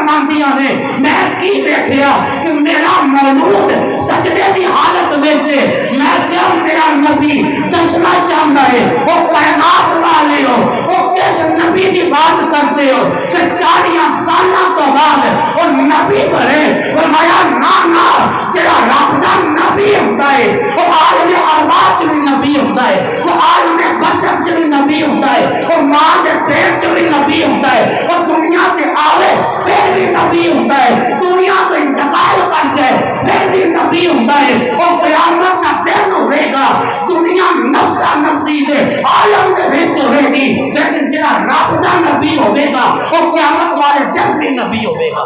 فرماندیاں نے میں کی دیکھیا کہ میرا مولود سجدے دی حالت میں میں کیا میرا نبی دسنا چاہتا ہے وہ کائنات والے ہو وہ کس نبی کی بات کرتے ہو کہ 40 سالوں تو بعد وہ نبی بنے فرمایا نا جڑا رب دا نبی ہوتا ہے وہ عالم ارواح بھی نبی ہوتا ہے وہ عالم برزخ بھی نبی ہوتا ہے وہ ماں کے پیٹ بھی نبی ہوتا ہے وہ دنیا سے آوے پھر بھی نبی ہوتا ہے دنیا کو انتقال کر جائے پھر بھی نبی ہوتا ہے وہ قیامت کا دن ہوئے گا دنیا نفسا نفسی دے عالم دے وچ ہوئے گی لیکن جڑا رب دا نبی ہوئے گا وہ قیامت والے دن بھی نبی ہوئے گا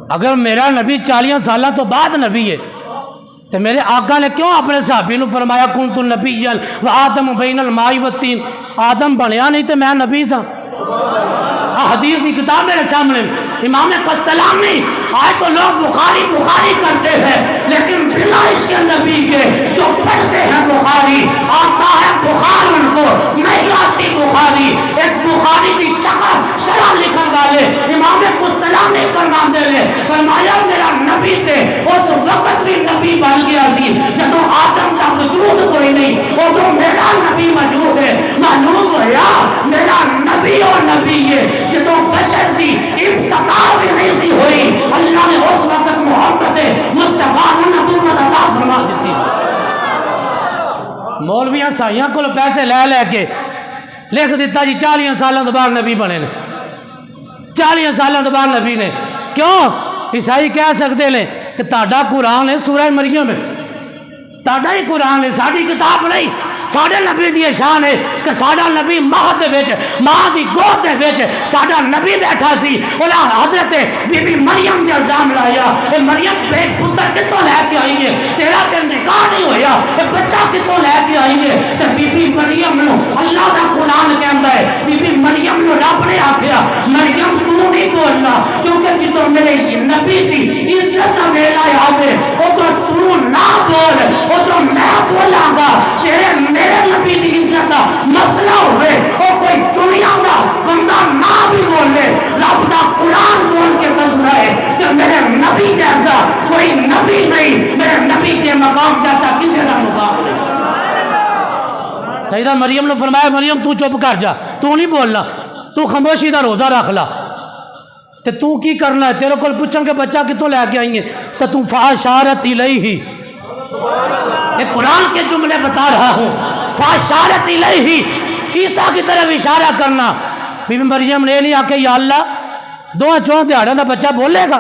اگر میرا نبی 40 سالہ تو بعد نبی ہے تو میرے آقا نے کیوں اپنے صحابی نے فرمایا کنت نبیا و آدم بین الماء والطین آدم بنیا نہیں تو میں نبی سا حدیث کی کتاب میرے سامنے امام قسطلانی آج تو لوگ بخاری کرتے ہیں لیکن بلا اس کے نبی کے جو پڑھتے ہیں بخاری آتا ہے بخار ان کو نہیں آتی بخاری ایک بخاری کی شرح لکھن والے امام قسطلانی فرماتے ہیں فرمایا میرا نبی تھے اس وقت بھی نبی بن گیا سی جب آدم کا وجود کوئی نہیں وہ تو میرا نبی موجود ہے معلوم ہوا میرا نبی اور نبی ہے جب بشر کی ابتدا بھی نہیں سی ہوئی اللہ نے اس وقت محمد مصطفیٰ نبوت عطا فرما دیتی مولویاں سائیاں کو پیسے لے کے لکھ دیتا جی 40 سالوں تو بعد نبی بنے نے 40 سالوں تو بعد نبی نے کیوں عیسائی کہہ سکتے ہیں کہ تہاڈا قرآن ہے سورہ مریم ہے تہاڈا ہی قرآن ہے ساری کتاب نہیں ساڈے نبی دی شان ہے کہ ساڈا نبی ماں دے وچ ماں دی گود دے وچ ساڈا نبی بیٹھا سی اولا حضرت بی بی مریم دے الزام لایا اے مریم بے پتر کتوں لے کے آئی ہے تیرا تے نکاح نہیں ہویا اے بچہ کتوں لے کے آئی ہے تے بی بی مریم نو اللہ دا قرآن کہندا ہے بی بی مریم نو رب نے آکھیا مریم تو نہیں بولنا کیونکہ جدوں میرے نبی دی عزت دا ویلا آوے او تو نہ بول او تو میں بولاں گا تیرے میرے نبی دی عزت دا مسئلہ ہوئے او کوئی دنیا دا بندہ نہ بھی بولے رب دا قرآن بول کے دس رہا ہے کہ میرے نبی جیسا کوئی نبی نہیں میرے نبی کے مقام جیسا کسی کا مقام نہیں سیدہ مریم نے فرمایا مریم تو چپ کر جا تو نہیں بولنا تو خاموشی دا روزہ رکھ لا تے تو کی کرنا ہے تیرے کول پوچھن کہ بچہ کتوں لے کے آئی ہے تو فاشارت الیہ میں قرآن کے جملے بتا رہا ہوں فاشارت الیہ عیسیٰ کی طرف اشارہ کرنا بی بی مریم نے نہیں آکے یا اللہ 2-4 دیہاڑوں دا بچہ بولے گا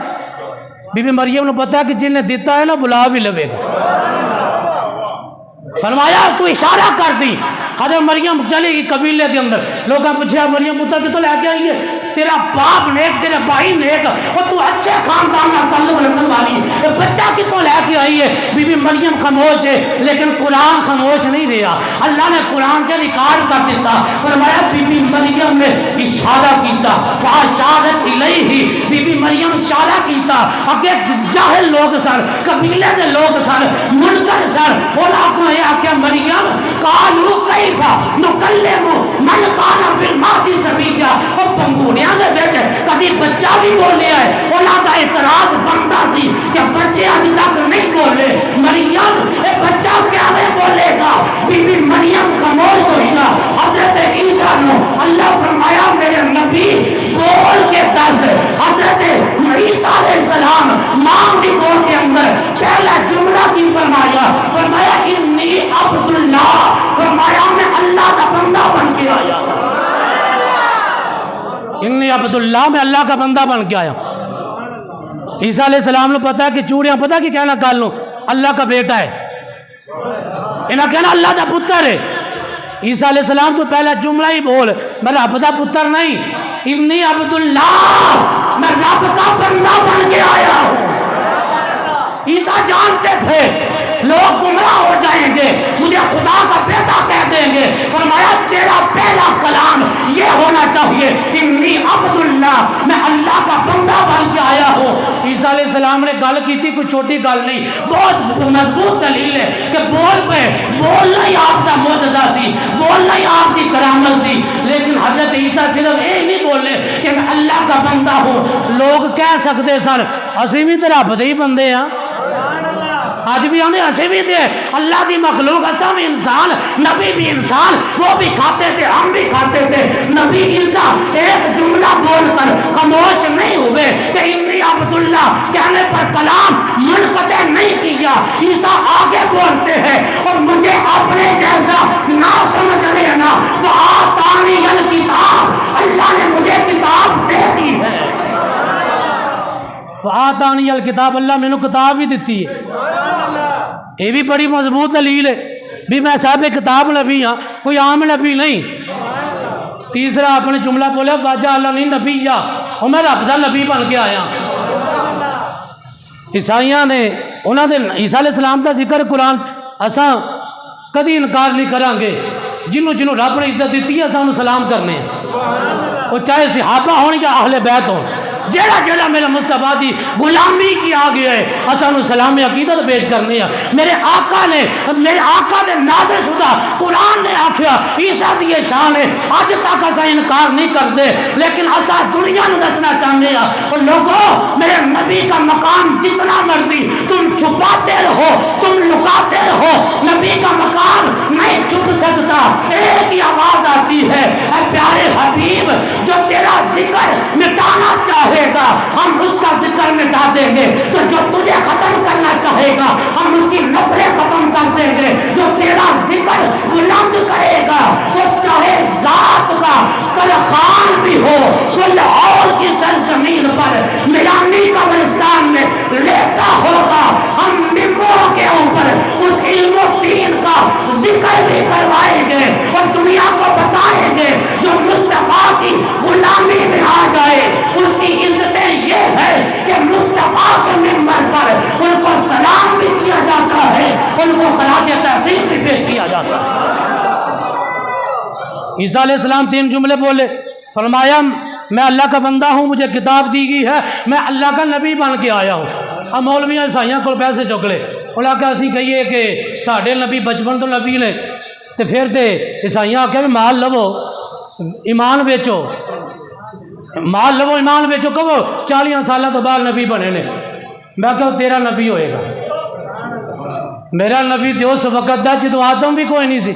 بی بی مریم نے پتا ہے کہ جن نے دیتا ہے نا بلا بھی لوے گا فرمایا تو اشارہ کر دی حضرت مریم چلے گی قبیلے کے اندر لوگاں پوچھا مریم پتر کتوں لے کے آئی ہے تیرا باپ نیک تیرے بھائی نیک اور تو اچھے خاندان کا تعلق رکھنے والی ہے بچہ کتوں لے کے آئی ہے بی بی مریم خاموش ہے لیکن قرآن خاموش نہیں رہا اللہ نے قرآن سے ریکارڈ کر دیتا فرمایا بی بی مریم نے اشارہ کیتا فاشارت الیہ بی بی مریم اشارہ کیتا اگے جاہل لوگ سر قبیلے کے لوگ سر منکر سر اور آپ نے آکھیا مریم قالوا کیف نکلم من کان فی المہد صبیا اور پنگوڑیاں دے وچ کبھی بچہ بھی بولیا ہے انہاں دا اعتراض بنتا سی کہ بچے ابھی تک نہیں بولے مریم اے بچہ کیویں بولے گا بی بی مریم خاموش ہوئی نا حضرت عیسیٰ نے اللہ فرمایا میرے نبی بول کے دس حضرت عیسیٰ علیہ السلام ماں کی گود کے اندر پہلا جملہ کی فرمایا انی عبداللہ فرمایا میں اللہ کا بندہ بن کے آیا انی عبداللہ میں اللہ کا بندہ بن کے آیا عیسیٰ علیہ السلام نے پتا ہے کہ چوڑیاں پتا کہ کہنا کال لوں اللہ کا بیٹا ہے انہاں کہنا اللہ کا پتر ہے عیسیٰ علیہ السلام تو پہلا جملہ ہی بول میں رب کا پتر نہیں انی عبداللہ میں رب کا بندہ بن کے آیا ہوں عیسیٰ جانتے تھے لوگ گمراہ ہو جائیں گے مجھے خدا کا بیٹا کہہ دیں گے فرمایا تیرا پہلا کلام عبداللہ، میں اللہ کا بندہ بن کے آیا ہوں۔ عیسیٰ علیہ السلام نے گل کی تھی، کوئی چھوٹی گل نہیں، بہت مضبوط دلیل ہے کہ بولنا ہی آپ کا معجزہ سی، بولنا ہی آپ کی کرامت سی، لیکن حضرت عیسیٰ صرف یہ نہیں بولے کہ میں اللہ کا بندہ ہوں۔ لوگ کہہ سکتے سن اسی بھی تو رب دے ہی بندے ہاں، آج بھی ہمیں ایسے بھی تھے اللہ کی مخلوق، ایسا بھی انسان، نبی بھی انسان، وہ بھی کھاتے تھے ہم بھی کھاتے تھے۔ نبی عیسیٰ ایک جملہ بول کر خاموش نہیں ہوئے کہ انی عبداللہ کہنے پر کلام منقطع نہیں کیا، عیسیٰ آگے بولتے ہیں اور مجھے اپنے جیسا نہ سمجھ لینا، وآتانی الکتاب، اللہ نے مجھے کتاب دے دی ہے، وآتانی الکتاب، اللہ میں نے کتاب بھی دیتی ہے۔ یہ بھی بڑی مضبوط دلیل ہے بھی میں صاحب کتاب نبی ہاں، کوئی عام نبی نہیں۔ تیسرا اپنے جملہ بولے واجہ اللہ نہیں نبی یا، اور میں رب دا نبی بن کے آیا۔ عیسائیاں نے انہوں نے عیسیٰ علیہ السلام کا ذکر قرآن اساں کدی انکار نہیں کریں گے، جنہوں رب نے عزت دیتی ہے اساں انہوں سلام کرنے ہیں، وہ چاہے صحابہ ہون یا اہل بیت ہون، جیڑا میرے مصطفیٰ دی غلامی کی آ گیا ہے اساں انہوں سلام عقیدت پیش کرنے ہیں۔ میرے آقا نے نازل شدہ قرآن نے آکھیا عیسیٰ دی یہ شان ہے، آج تک اساں انکار نہیں کرتے، لیکن اساں دنیا نو دسنا چاہتے ہیں اور لوگوں میرے نبی کا مقام جتنا مرضی تم چھپاتے رہو، تم لکاتے رہو، نبی کا مقام نہیں چھپ سکتا۔ ایک ہی آواز آتی ہے، اے پیارے حبیب جو تیرا ذکر مٹانا چاہے گا ہم اس کا ذکر مٹا دیں گے، تو جو تجھے ختم کرنا چاہے گا ہم اس کی نسلیں ختم کر دیں گے، جو تیرا ذکر بلند کرے گا وہ چاہے ذات کا کلخان بھی ہو، وہ لاہور کی سرزمین پر میرانی قبرستان میں لیٹا ہوگا، ہم ممبروں کے اوپر اس علم و دین کا ذکر بھی کروائیں گے اور دنیا کو بتائیں گے جو مصطفیٰ کی غلامی میں آ جائے اس کی عزتیں یہ ہے کہ مصطفیٰ کے ممبر پر ان کو سلام بھی کیا جاتا ہے، ان کو خراج تحسین بھی پیش کیا جاتا ہے۔ عیسیٰ علیہ السلام 3 جملے بولے، فرمایا میں اللہ کا بندہ ہوں، مجھے کتاب دی گئی ہے، میں اللہ کا نبی بن کے آیا ہوں۔ اب مولویاں عیسائیاں کو پیسے چک لے، انہوں نے کہا اسی کہیے کہ ساڑھے نبی بچپن تو نبی نے، تو پھر تے عیسائیاں آکھیا بھی مال لو ایمان بیچو، مال لو ایمان بیچو، کہو 40 سالہ تو بعد نبی بنے نے۔ میں کہو تیرا نبی ہوئے گا، میرا نبی تو اس وقت دا جدو آدم بھی کوئی نہیں سی،